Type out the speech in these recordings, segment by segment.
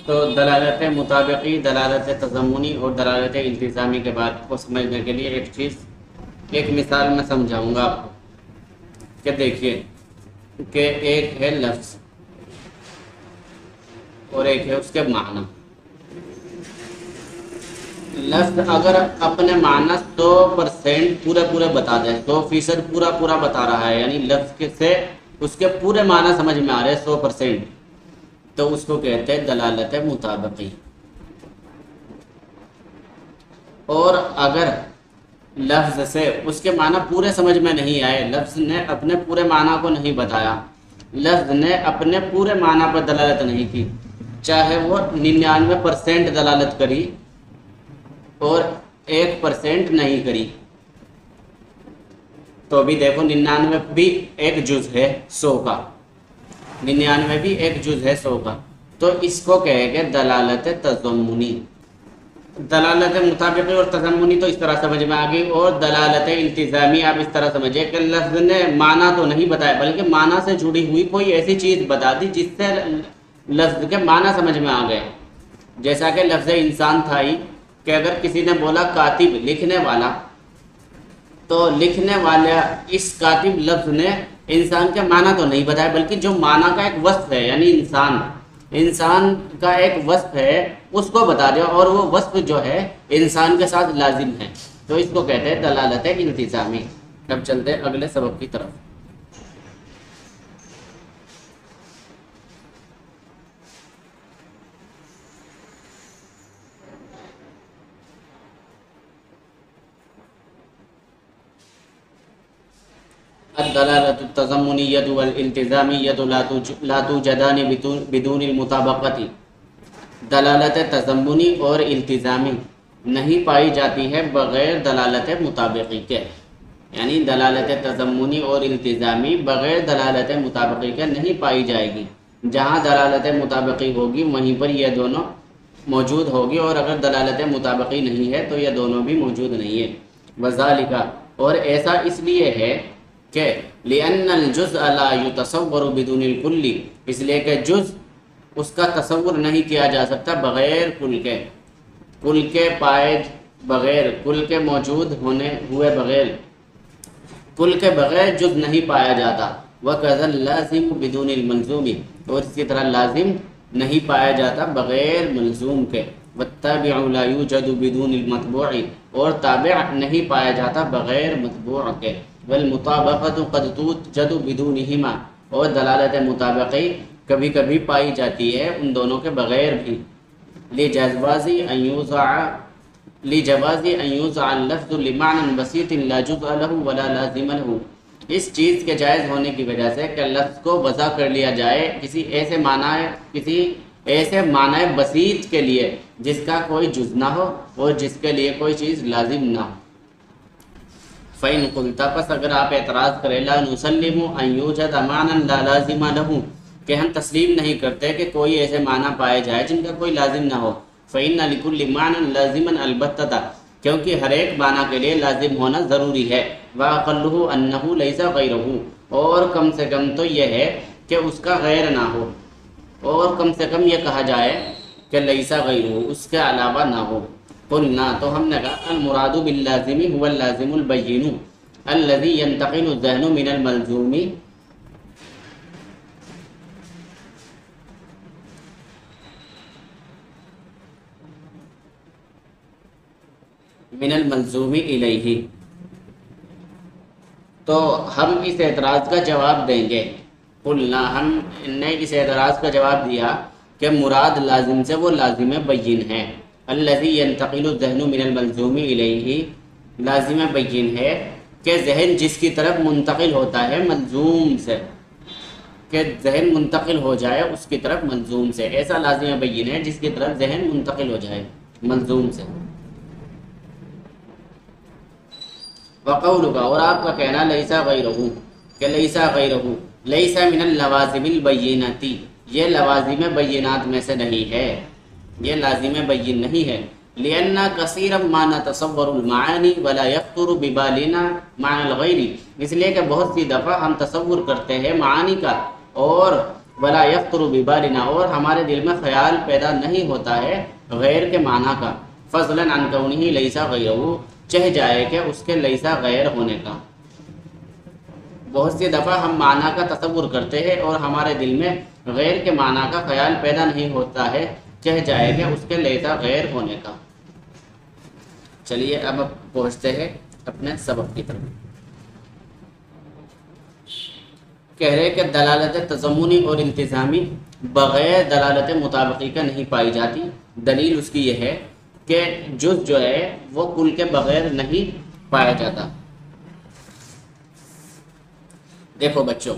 تو دلالت مطابقی، دلالت تضمنی اور دلالت التزامی کے بعد کو سمجھنے کے لیے ایک مثال میں سمجھاؤں گا آپ کو کہ دیکھیے کہ ایک ہے لفظ اور ایک ہے اس کے معنی۔ لفظ اگر اپنے معنی 100% پورے بتا دے، 100% پورا بتا رہا ہے، یعنی لفظ سے اس کے پورے معنی سمجھ میں آ رہے 100%، تو اس کو کہتے ہیں دلالت مطابقی۔ اور اگر لفظ سے اس کے معنی پورے سمجھ میں نہیں آئے، لفظ نے اپنے پورے معنی کو نہیں بتایا، لفظ نے اپنے پورے معنی پر دلالت نہیں کی، چاہے وہ 99% دلالت کری اور 1% نہیں کری، تو بھی دیکھو 99 بھی ایک جز ہے 100 کا، 99 بھی ایک جز ہے 100 کا، تو اس کو کہے گے دلالت تضمنی۔ دلالت مطابقی اور تضمنی تو اس طرح سمجھ میں آ گئی، اور دلالت التزامی آپ اس طرح سمجھے کہ لفظ نے معنی تو نہیں بتایا بلکہ معنی سے جڑی ہوئی کوئی ایسی چیز بتا دی جس سے لفظ کے معنی سمجھ میں آ گئے۔ جیسا کہ لفظ انسان تھا ہی کہ اگر کسی نے بولا کاتب لکھنے والا، تو لکھنے والا اس کاتب لفظ نے انسان کے معنی تو نہیں بتایا بلکہ جو معنی کا ایک وصف ہے، یعنی انسان کا ایک وصف ہے اس کو بتا دیا، اور وہ وصف جو ہے انسان کے ساتھ لازم ہے، تو اس کو کہتے ہیں دلالت التزامی۔ اب چلتے ہیں اگلے سبق کی طرف۔ الدلالة التضمنية والالتزامية لا توجدان بدون المطابقة۔ دلالت تضمنی اور التزامی نہیں پائی جاتی ہے بغیر دلالت مطابقی کے، یعنی دلالت تضمنی اور التزامی بغیر دلالت مطابقی کے نہیں پائی جائے گی۔ جہاں دلالت مطابقی ہوگی وہیں پر یہ دونوں موجود ہوگی، اور اگر دلالت مطابقی نہیں ہے تو یہ دونوں بھی موجود نہیں ہے۔ وذالک، اور ایسا اس لیے ہے کہ لأن الجزء لا يتصور بدون الكل، اس لیے کہ جز اس کا تصور نہیں کیا جا سکتا بغیر کل کے پائے بغیر، کل کے موجود ہوئے بغیر، کل کے بغیر جز نہیں پایا جاتا۔ وَكَذَا اللَّازِمُ بِدُونِ الْمَلْزُومِ، اور اسی طرح لازم نہیں پایا جاتا بغیر ملزوم کے۔ وَالتَّابِعُ لَا يُوجَدُ بِدُونِ الْمَتْبُوعِ، اور تابع نہیں پایا جاتا بغیر متبوع کے۔ وَالْمُطَابَقَةُ قَدْ تُوجَدُ بِدُونِهِمَا، اور دلالت مطابقی کبھی کبھی پائی جاتی ہے ان دونوں کے بغیر بھی۔ لِجَوَازِ أَنْ يُوضَعَ اللَّفْظُ لِمَعْنًى بَسِيطٍ لَا جُزْءَ لَهُ وَلَا لَازِمَ لَهُ، اس چیز کے جائز ہونے کی وجہ سے کہ لفظ کو وضع کر لیا جائے کسی ایسے معنی بسیط کے لیے جس کا کوئی جز نہ ہو اور جس کے لیے کوئی چیز لازم نہ ہو۔ فَإِنْ قُلْتَ، پس اگر آپ اعتراض کریں، لَا نُسَلِّمُ أَنْ يُوجَدَ مَعْنًى لَا لَازِمَ لَهُ، کہ ہم تسلیم نہیں کرتے کہ کوئی ایسے معنی پائے جائے جن کا کوئی لازم نہ ہو۔ فَإِنَّ لِكُلِّ مَعْنًى لَازِمًا الْبَتَّةً، کیونکہ ہر ایک معنی کے لیے لازم ہونا ضروری ہے۔ وَأَقَلُّهُ أَنَّهُ لَيْسَ غَيْرُهُ، اور کم سے کم تو یہ ہے کہ اس کا غیر نہ ہو، اور کم سے کم یہ کہا جائے کہ لَيْسَ غَيْرُهُ، اس کے علاوہ نہ ہو۔ قلنا، تو ہم نے کہا المراد باللازم هو اللازم البین الذي ينتقل الذهن من الملزوم الیہ۔ تو ہم اس اعتراض کا جواب دیں گے، قلنا، ہم نے اس اعتراض کا جواب دیا کہ مراد لازم سے وہ لازم بین ہے، الذی ینتقل الذہن من الملزوم الیہ، لازم بین ہے کہ ذہن جس کی طرف منتقل ہوتا ہے ملزوم سے، کہ ذہن منتقل ہو جائے اس کی طرف ملزوم سے، ایسا لازم بین ہے جس کی طرف ذہن منتقل ہو جائے ملزوم سے۔ وقولک، اور آپ کا کہنا لیسا غیرہ، کہ لیسا غیرہ، لیسا من اللوازم البینات، یہ لوازم بینات میں سے نہیں ہے، یہ لازم بین نہیں ہے۔ لأن کثیرا ما نتصور المعانی ولا یخطر ببالنا معنی الغیر، اس لیے کہ بہت سی دفعہ ہم تصور کرتے ہیں معانی کا اور ولا یخطر ببالنا، اور ہمارے دل میں خیال پیدا نہیں ہوتا ہے غیر کے معنی کا، فضلا عن کونہ لیسا غیرہ، چہ جائے کہ اس کے لیسا غیر ہونے کا۔ بہت سی دفعہ ہم معنی کا تصور کرتے ہیں اور ہمارے دل میں غیر کے معنی کا خیال پیدا نہیں ہوتا ہے، چہ جائے کہ اس کے لیسا غیر ہونے کا۔ چلیے اب پہنچتے ہیں اپنے سبق کی طرف۔ کہہ رہے کہ دلالت تضمنی اور التزامی بغیر دلالت مطابقی کا نہیں پائی جاتی۔ دلیل اس کی یہ ہے کہ جز جو ہے وہ کل کے بغیر نہیں پایا جاتا۔ دیکھو بچوں،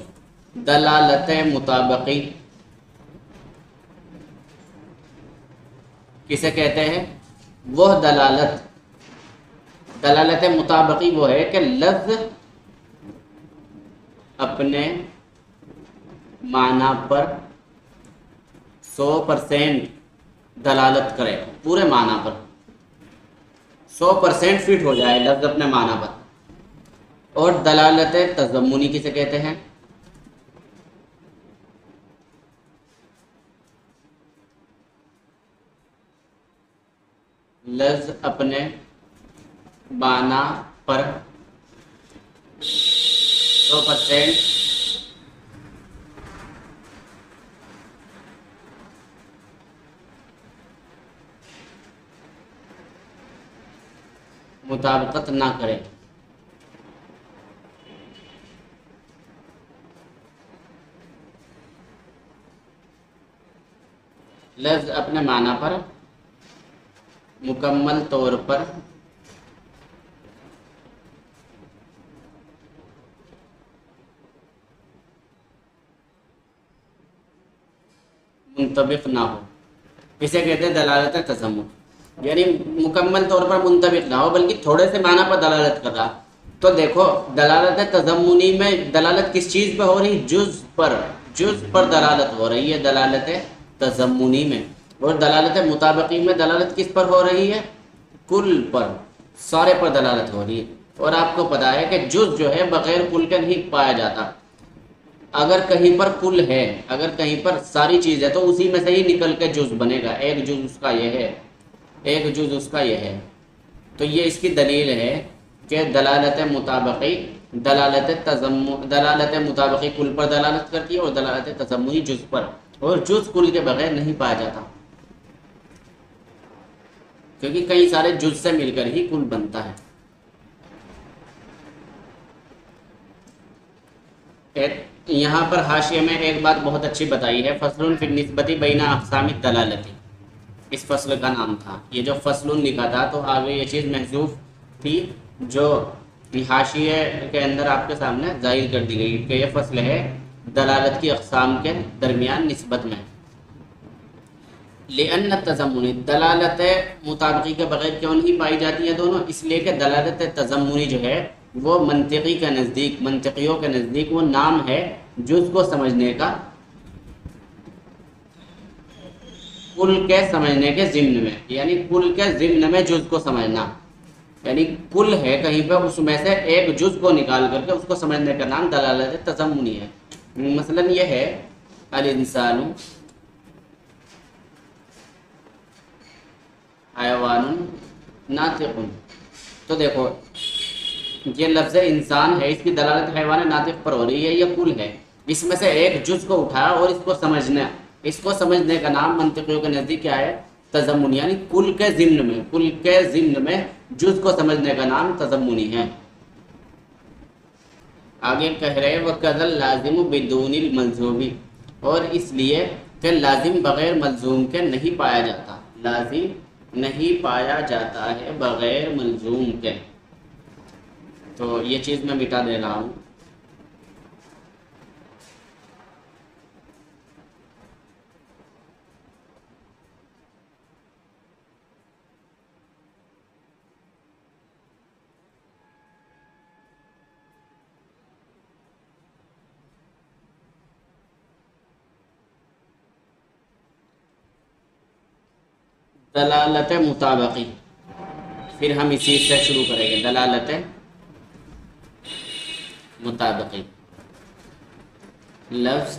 دلالت مطابقی کسے کہتے ہیں؟ وہ دلالت مطابقی وہ ہے کہ لفظ اپنے معنی پر 100% دلالت کرے، پورے معنی پر 100% فٹ ہو جائے لفظ اپنے معنی پر۔ اور دلالت تضمنی کسے کہتے ہیں؟ لفظ اپنے معنی پر 100% مطابقت نہ کرے۔ لفظ اپنے معنی پر مکمل طور پر منطبق نہ ہو، اسے کہتے ہیں دلالت تضمن، یعنی مکمل طور پر منطبق نہ ہو بلکہ تھوڑے سے معنی پر دلالت کر رہا۔ تو دیکھو دلالت تضمنی میں دلالت کس چیز پہ ہو رہی؟ جز پر دلالت ہو رہی ہے دلالت تضمنی میں، اور دلالت مطابقی میں دلالت کس پر ہو رہی ہے؟ کل پر، سارے پر دلالت ہو رہی ہے۔ اور آپ کو پتا ہے کہ جز جو ہے بغیر کل کے نہیں پایا جاتا۔ اگر کہیں پر کل ہے، اگر کہیں پر ساری چیز ہے تو اسی میں سے ہی نکل کے جز بنے گا، ایک جز اس کا یہ ہے، ایک جز اس کا یہ ہے۔ تو یہ اس کی دلیل ہے کہ دلالت مطابقی دلالت مطابقی کل پر دلالت کرتی ہے اور دلالت تضمنی جز پر، اور جز کل کے بغیر نہیں پایا جاتا، کیونکہ کئی سارے جز سے مل کر ہی کل بنتا ہے۔ یہاں پر حاشیے میں ایک بات بہت اچھی بتائی ہے، فصل فی النسبت بین اقسام الدلالت، اس فصل کا نام تھا۔ یہ جو فصل لکھا تھا تو آگے یہ چیز محذوف تھی جو حاشیے کے اندر آپ کے سامنے ظاہر کر دی گئی کہ یہ فصل ہے دلالت کی اقسام کے درمیان نسبت میں۔ لأن التضمنی، دلالت مطابقی کے بغیر کیوں نہیں پائی جاتی ہیں دونوں؟ اس لیے کہ دلالت تضمنی جو ہے وہ منطقی کے نزدیک، منطقیوں کے نزدیک وہ نام ہے جز کو سمجھنے کا، کل کے سمجھنے کے ضمن میں، یعنی کل کے ضمن میں جز کو سمجھنا، یعنی کل ہے کہیں پہ اس میں سے ایک جز کو نکال کر کے اس کو سمجھنے کا نام دلالت تضمنی ہے۔ مثلا یہ ہے الانسان حیوان ناطق، تو دیکھو یہ لفظ انسان ہے، اس کی دلالت حیوان ناطق پر ہو رہی ہے، یہ کل ہے، اس میں سے ایک جز کو اٹھایا اور اس کو سمجھنے کا نام منطقیوں کے نزدیک کیا ہے؟ تضمن، یعنی کل کے ضمن میں جز کو سمجھنے کا نام تضمنی ہے۔ آگے کہہ رہے وَكَذَا لازم بدون الملزوم، اور اس لیے کہ لازم بغیر ملزوم کے نہیں پایا جاتا، لازم نہیں پایا جاتا ہے بغیر ملزوم کے۔ تو یہ چیز میں مٹا دے رہا ہوں۔ دلالت مطابقی، پھر ہم اسی سے شروع کریں گے۔ دلالت مطابقی، لفظ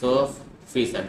100%।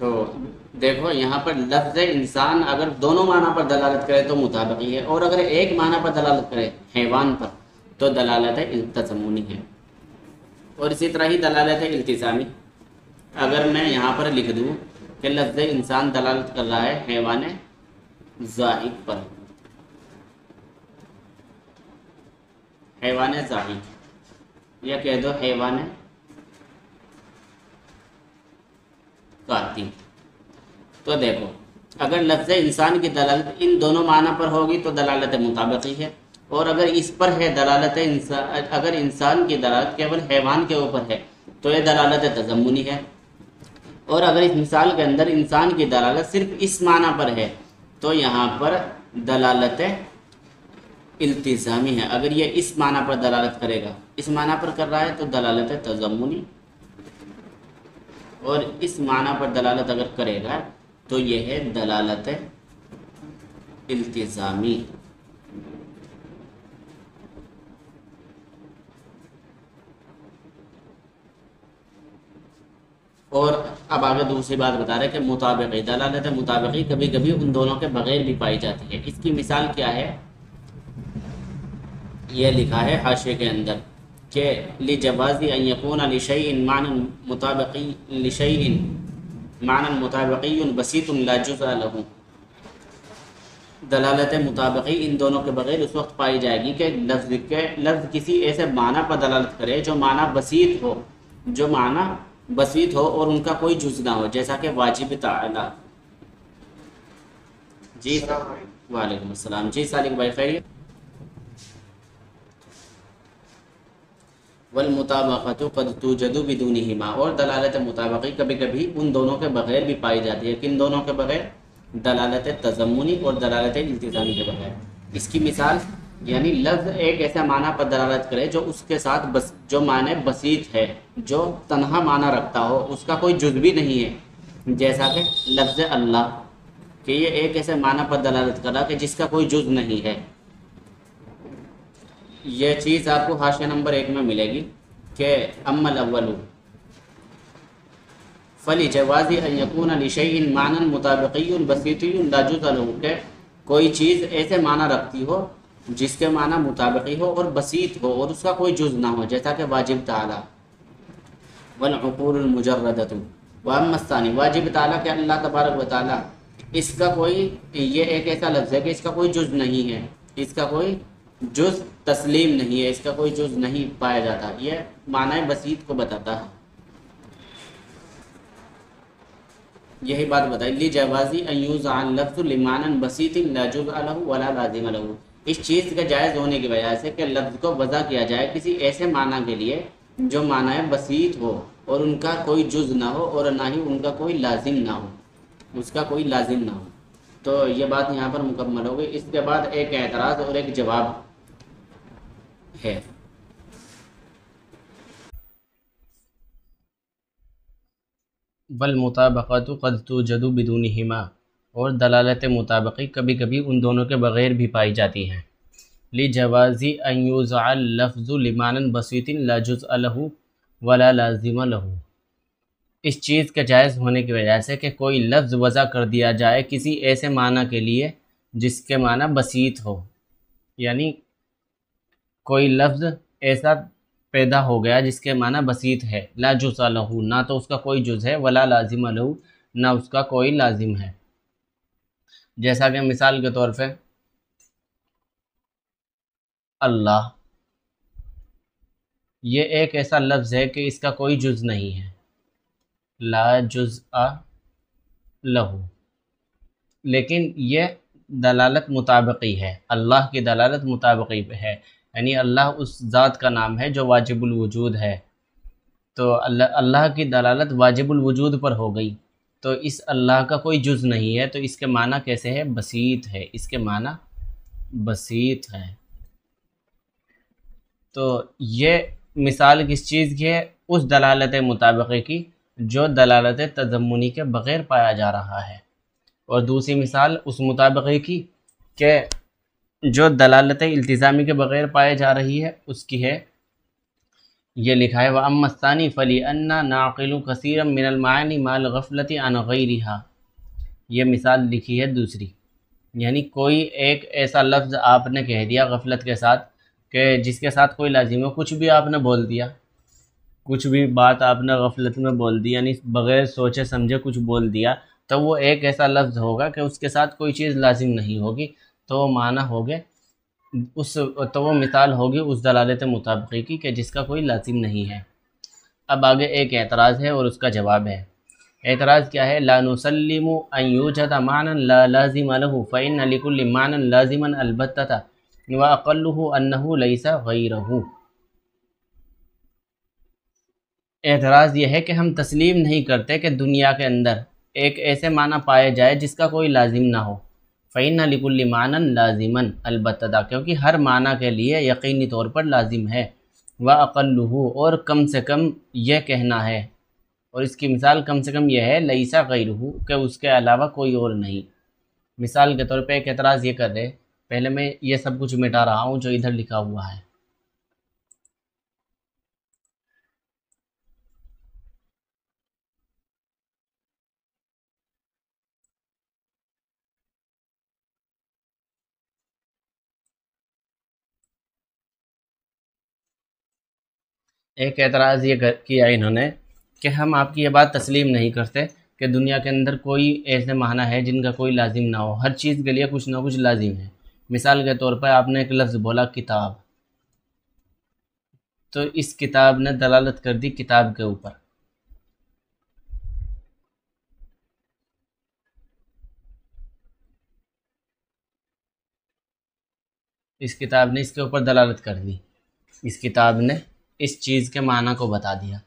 تو دیکھو یہاں پر لفظ انسان اگر دونوں معنی پر دلالت کرے تو مطابقی ہے، اور اگر ایک معنی پر دلالت کرے حیوان پر تو دلالت تضمنی ہے، اور اسی طرح ہی دلالت التزامی اگر میں یہاں پر لکھ دوں کہ لفظ انسان دلالت کر رہا ہے حیوان زاہد پر، حیوان زاہد، یا کہہ دو حیوان قاتل، تو دیکھو اگر لفظ انسان کی دلالت ان دونوں معنی پر ہوگی تو دلالت مطابقی ہے، اور اگر اس پر ہے دلالت انسان، اگر انسان کی دلالت کیول حیوان کے اوپر ہے تو یہ دلالت تضمنی ہے، اور اگر اس مثال کے اندر انسان کی دلالت صرف اس معنی پر ہے تو یہاں پر دلالت التزامی ہے۔ اگر یہ اس معنی پر دلالت کرے گا، اس معنی پر کر رہا ہے تو دلالت تضمنی، اور اس معنی پر دلالت اگر کرے گا تو یہ ہے دلالت التزامی۔ اور اب آگے دوسری بات بتا رہے ہیں کہ مطابقی، دلالت مطابقی کبھی کبھی ان دونوں کے بغیر بھی پائی جاتی ہے۔ اس کی مثال کیا ہے؟ یہ لکھا ہے حاشیے کے اندر کہ لجواز ان یکون لشیء معنی مطابقی، لشیء معنی مطابقی بسیط لا جزء له، دلالت مطابقی ان دونوں کے بغیر اس وقت پائی جائے گی کہ لفظ کسی ایسے معنی پر دلالت کرے جو معنی بسیط ہو، جو معنی بسیط ہو اور ان کا کوئی جز نہ ہو، جیسا کہ واجب تعالی۔ جی وعلیکم السلام، جی سالک بھائی خیریت؟ والمطابقۃ قد توجد بدونہما، اور دلالت مطابقی کبھی کبھی ان دونوں کے بغیر بھی پائی جاتی ہے۔ کن دونوں کے بغیر؟ دلالت تضمنی اور دلالت التزامی کے بغیر۔ اس کی مثال یعنی لفظ ایک ایسا معنی پر دلالت کرے جو اس کے ساتھ جو معنی بسیط ہے، جو تنہا معنی رکھتا ہو، اس کا کوئی جز بھی نہیں ہے، جیسا کہ لفظ اللہ، کہ یہ ایک ایسے معنی پر دلالت کر رہا کہ جس کا کوئی جز نہیں ہے۔ یہ چیز آپ کو حاشیہ نمبر 1 میں ملے گی کہ اما الاول فلجواز ان یکون لشیء معنی مطابقی بسیط لا جزء له، کہ کوئی چیز ایسے معنی رکھتی ہو جس کے معنی مطابقی ہو اور بسیط ہو اور اس کا کوئی جز نہ ہو، جیسا کہ واجب تعالی۔ والعقول المجردۃ واما الثانی، واجب تعالی کہ اللہ تبارک و تعالی، اس کا کوئی، یہ ایک ایسا لفظ ہے کہ اس کا کوئی جز نہیں ہے، اس کا کوئی جز تسلیم نہیں ہے، اس کا کوئی جز نہیں پایا جاتا، یہ معنی بسیط کو بتاتا ہے۔ یہی بات بتائی لی جوازی ان یوضع اللفظ لمعنی بسیط لا جزء له ولا لازم له، اس چیز کے جائز ہونے کی وجہ سے کہ لفظ کو وضع کیا جائے کسی ایسے معنی کے لیے جو معنی بسیط ہو اور ان کا کوئی جز نہ ہو اور نہ ہی ان کا کوئی لازم نہ ہو، اس کا کوئی لازم نہ ہو۔ تو یہ بات یہاں پر مکمل ہو گئی۔ اس کے بعد ایک اعتراض اور ایک جواب ہے۔ والمطابقۃ قد توجد بدونہما، اور دلالت مطابقی کبھی کبھی ان دونوں کے بغیر بھی پائی جاتی ہیں۔ لجواز ان یوضع اللفظ لمعنی بسیط لا جزء له ولا لازم له، اس چیز کے جائز ہونے کی وجہ سے کہ کوئی لفظ وضع کر دیا جائے کسی ایسے معنی کے لیے جس کے معنی بسیط ہو، یعنی کوئی لفظ ایسا پیدا ہو گیا جس کے معنی بسیط ہے، لا جزء له، نہ تو اس کا کوئی جز ہے، ولا لازم له، نہ اس کا کوئی لازم ہے۔ جیسا کہ مثال کے طور پہ اللہ، یہ ایک ایسا لفظ ہے کہ اس کا کوئی جز نہیں ہے، لا جزء له، لیکن یہ دلالت مطابقی ہے، اللہ کی دلالت مطابقی پہ ہے، یعنی اللہ اس ذات کا نام ہے جو واجب الوجود ہے، تو اللہ کی دلالت واجب الوجود پر ہو گئی، تو اس اللہ کا کوئی جز نہیں ہے، تو اس کے معنی کیسے ہے؟ بسیط ہے، اس کے معنی بسیط ہے۔ تو یہ مثال کس چیز کی ہے؟ اس دلالت مطابقی کی جو دلالت تضمنی کے بغیر پایا جا رہا ہے، اور دوسری مثال اس مطابقی کی کہ جو دلالت التزامی کے بغیر پائے جا رہی ہے، اس کی ہے یہ لکھا ہے وَأَمَّا الثَّانِي فَلِأَنَّ نَعْقِلُ كَثِيرًا مِنَ الْمَعَانِي مَعَ الْغَفْلَةِ عَنْ غَيْرِهَا، یہ مثال لکھی ہے دوسری، یعنی کوئی ایک ایسا لفظ آپ نے کہہ دیا غفلت کے ساتھ کہ جس کے ساتھ کوئی لازم ہو، کچھ بھی آپ نے بول دیا، کچھ بھی بات آپ نے غفلت میں بول دی، یعنی بغیر سوچے سمجھے کچھ بول دیا، تو وہ ایک ایسا لفظ ہوگا کہ اس کے ساتھ کوئی چیز لازم نہیں ہوگی، تو معنی ہوگے تو وہ مثال ہوگی اس دلالت مطابقی کی کہ جس کا کوئی لازم نہیں ہے۔ اب آگے ایک اعتراض ہے اور اس کا جواب ہے۔ اعتراض کیا ہے؟ لا نسلم ان یوجد معنی لا لازم له فإن لكل معنی لازما البتہ واقلہ انہ لیس غیرہ۔ اعتراض یہ ہے کہ ہم تسلیم نہیں کرتے کہ دنیا کے اندر ایک ایسے معنی پائے جائے جس کا کوئی لازم نہ ہو، فإن لكل معنی لازما البتہ، کیونکہ ہر معنی کے لیے یقینی طور پر لازم ہے، واقلہ، اور کم سے کم یہ کہنا ہے، اور اس کی مثال کم سے کم یہ ہے لیس غیرہ، کہ اس کے علاوہ کوئی اور نہیں۔ مثال کے طور پہ ایک اعتراض یہ کر رہے، پہلے میں یہ سب کچھ مٹا رہا ہوں جو ادھر لکھا ہوا ہے۔ ایک اعتراض یہ کیا انہوں نے کہ ہم آپ کی یہ بات تسلیم نہیں کرتے کہ دنیا کے اندر کوئی ایسے معنی ہے جن کا کوئی لازم نہ ہو، ہر چیز کے لیے کچھ نہ کچھ لازم ہے۔ مثال کے طور پر آپ نے ایک لفظ بولا کتاب، تو اس کتاب نے دلالت کر دی کتاب کے اوپر، اس کتاب نے اس کے اوپر دلالت کر دی، اس کتاب نے اس چیز کے معنی کو بتا دیا،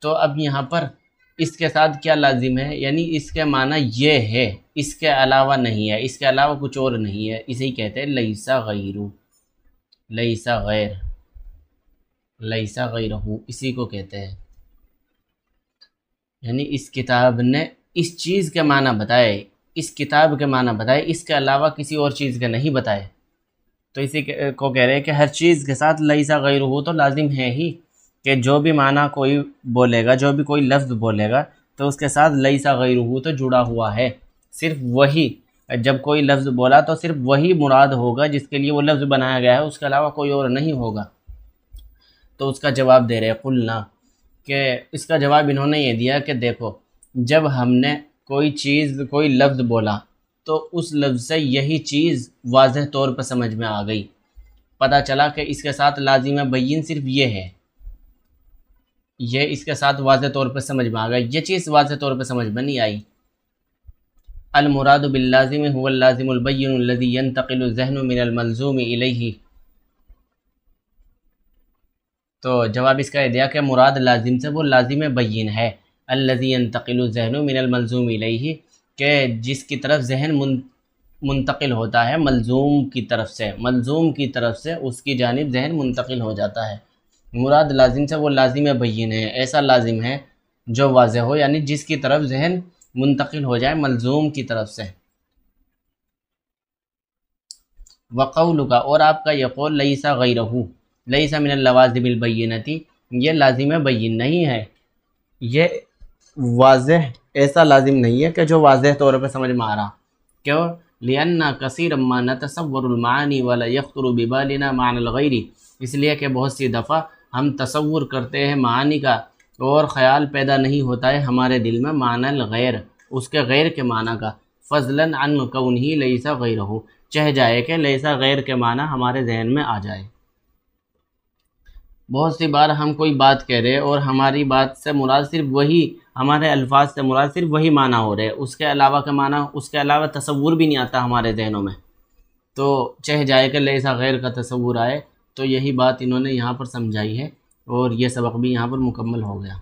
تو اب یہاں پر اس کے ساتھ کیا لازم ہے؟ یعنی اس کے معنی یہ ہے، اس کے علاوہ نہیں ہے، اس کے علاوہ کچھ اور نہیں ہے، اسے ہی کہتے ہیں لیسا غیرو، لیسا غیر، لیسا غیرہ، اسی کو کہتے ہیں۔ یعنی اس کتاب نے اس چیز کے معنی بتائے، اس کتاب کے معنی بتائے، اس کے علاوہ کسی اور چیز کے نہیں بتائے، تو اسی کو کہہ رہے ہیں کہ ہر چیز کے ساتھ لیسا غیرہ تو لازم ہے ہی، کہ جو بھی معنی کوئی بولے گا، جو بھی کوئی لفظ بولے گا، تو اس کے ساتھ لیسا غیرہ تو جڑا ہوا ہے، صرف وہی، جب کوئی لفظ بولا تو صرف وہی مراد ہوگا جس کے لیے وہ لفظ بنایا گیا ہے، اس کے علاوہ کوئی اور نہیں ہوگا۔ تو اس کا جواب دے رہے قلنا، کہ اس کا جواب انہوں نے یہ دیا کہ دیکھو، جب ہم نے کوئی چیز، کوئی لفظ بولا تو اس لفظ سے یہی چیز واضح طور پر سمجھ میں آ گئی، پتہ چلا کہ اس کے ساتھ لازم بین صرف یہ ہے، یہ اس کے ساتھ واضح طور پر سمجھ میں آ گئی، یہ چیز واضح طور پر سمجھ میں نہیں آئی۔ المراد باللازم هو اللازم البین الذي ينتقل الذهن من الملزوم الیہ، تو جواب اس کا یہ دیا کہ مراد لازم سے وہ لازم بین ہے، الذي ينتقل الذهن من الملزوم الیہ، کہ جس کی طرف ذہن منتقل ہوتا ہے ملزوم کی طرف سے، ملزوم کی طرف سے اس کی جانب ذہن منتقل ہو جاتا ہے۔ مراد لازم سے وہ لازم بین ہے، ایسا لازم ہے جو واضح ہو، یعنی جس کی طرف ذہن منتقل ہو جائے ملزوم کی طرف سے۔ وقولک، اور آپ کا یہ قول لیسا غیرہ، لیسا من اللوازم البینتی، یہ لازم بین نہیں ہے، یہ واضح ایسا لازم نہیں ہے کہ جو واضح طور پہ سمجھ میں آ رہا، کیوں؟ لأن کثیر ما نتصور المعانی ولا یخطر ببالنا معنی الغیر، اس لیے کہ بہت سی دفعہ ہم تصور کرتے ہیں معانی کا اور خیال پیدا نہیں ہوتا ہے ہمارے دل میں معنی الغیر، اس کے غیر کے معنی کا، فضلا عن کونہ لیسا غیرہ، چہ جائے کہ لیسا غیر کے معنی ہمارے ذہن میں آ جائے۔ بہت سی بار ہم کوئی بات کہہ رہے اور ہماری بات سے مراد صرف وہی، ہمارے الفاظ سے مراد صرف وہی معنی ہو رہے، اس کے علاوہ کا معنی، اس کے علاوہ تصور بھی نہیں آتا ہمارے ذہنوں میں، تو چہ جائے کہ لیسا غیر کا تصور آئے۔ تو یہی بات انہوں نے یہاں پر سمجھائی ہے، اور یہ سبق بھی یہاں پر مکمل ہو گیا۔